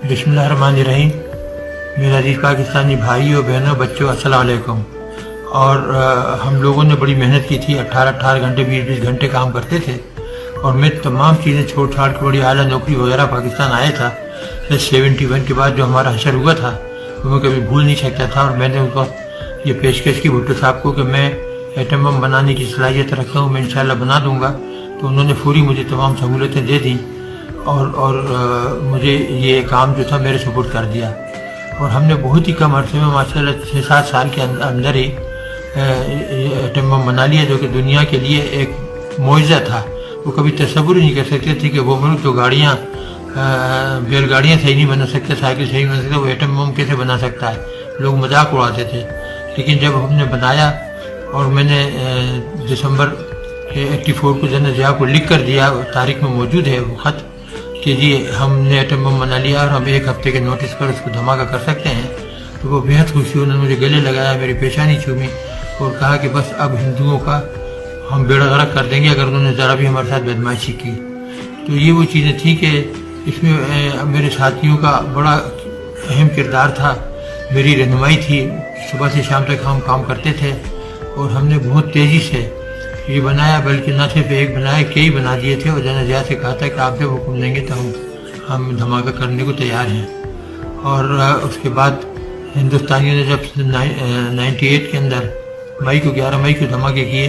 بسم اللہ الرحمن الرحیم۔ میرے عزیز پاکستانی بھائیوں بہنوں بچوں السلام علیکم۔ اور ہم لوگوں نے بڑی محنت کی تھی، 18 گھنٹے 20 گھنٹے کام کرتے تھے، اور میں تمام چیزیں چھوڑ چھاڑ کے بڑی اعلیٰ نوکری وغیرہ پاکستان آیا تھا۔ 71 کے بعد جو ہمارا حشر ہوا تھا وہ میں کبھی بھول نہیں سکتا تھا، اور میں نے اس وقت یہ پیشکش کی بھٹو صاحب کو کہ میں ایٹم بم بنانے کی صلاحیت رکھتا ہوں، میں انشاءاللہ بنا دوں گا۔ تو انہوں نے فوری مجھے تمام سہولتیں دے دیں اور مجھے یہ کام جو تھا میرے سپرد کر دیا، اور ہم نے بہت ہی کم عرصے میں ماشاءاللہ 6-7 سال کے اندر ہی ایٹم بم بنا لیا، جو کہ دنیا کے لیے ایک معجزہ تھا۔ وہ کبھی تصور ہی نہیں کر سکتے تھے کہ وہ ملک جو گاڑیاں بیل گاڑیاں صحیح نہیں بنا سکتے، سائیکل صحیح نہیں بنا سکتے، وہ ایٹم بم کیسے بنا سکتا ہے، لوگ مذاق اڑاتے تھے۔ لیکن جب ہم نے بنایا اور میں نے دسمبر 84 کو جنرل ضیاء کو لکھ کر دیا، تاریخ میں موجود ہے وہ خط کہ جی ہم نے ایٹم بم بنا لیا اور ہم 1 ہفتے کے نوٹس پر اس کو دھماکہ کر سکتے ہیں، تو وہ بہت خوشی، انہوں نے مجھے گلے لگایا، میری پیشانی چومی اور کہا کہ بس اب ہندوؤں کا ہم بیڑا غرق کر دیں گے اگر انہوں نے ذرا بھی ہمارے ساتھ بدمعاشی کی۔ تو یہ وہ چیزیں تھیں کہ اس میں میرے ساتھیوں کا بڑا اہم کردار تھا، میری رہنمائی تھی، صبح سے شام تک ہم کام کرتے تھے، اور ہم نے بہت تیزی سے یہ بنایا، بلکہ نہ صرف ایک بنایا، کئی بنا دیے تھے، اور جنرل ضیاء سے کہا تھا کہ آپ جب حکم دیں گے تو ہم دھماکہ کرنے کو تیار ہیں۔ اور اس کے بعد ہندوستانیوں نے جب 98 کے اندر 11 مئی کو دھماکے کیے،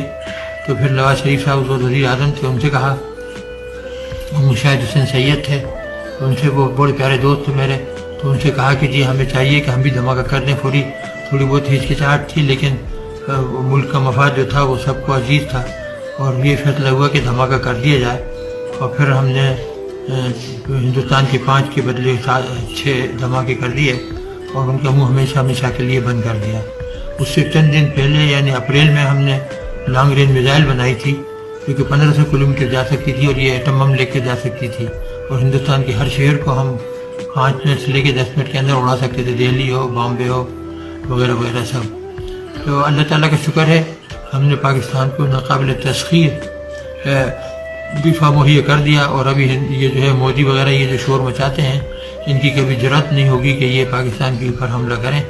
تو پھر نواز شریف صاحب جو وزیر اعظم تھے ان سے کہا، مشاہد حسین سید تھے ان سے، وہ بڑے پیارے دوست تھے میرے، تو ان سے کہا کہ جی ہمیں چاہیے کہ ہم بھی دھماکہ کر دیں۔ تھوڑی بہت ہچکچاہٹ تھی، لیکن ملک کا مفاد جو تھا وہ سب کو عزیز تھا، اور یہ فیصلہ ہوا کہ دھماکہ کر دیا جائے۔ اور پھر ہم نے ہندوستان کے 5 کے بدلے 6 دھماکے کر دیے، اور ان کا منہ ہمیشہ کے لیے بند کر دیا۔ اس سے چند دن پہلے یعنی اپریل میں ہم نے لانگ رینج میزائل بنائی تھی، جو کہ 1500 کلومیٹر جا سکتی تھی، اور یہ ایٹم بم لے کے جا سکتی تھی، اور ہندوستان کے ہر شہر کو ہم 5 منٹ سے لے کے 10 منٹ کے اندر اڑا سکتے تھے، دہلی ہو، بامبے ہو، وغیرہ وغیرہ سب۔ تو اللہ تعالیٰ کا شکر ہے ہم نے پاکستان کو ناقابل تسخیر دفاع مہیا کر دیا، اور ابھی یہ جو ہے مودی وغیرہ یہ جو شور مچاتے ہیں، ان کی کبھی جرأت نہیں ہوگی کہ یہ پاکستان کے اوپر حملہ کریں۔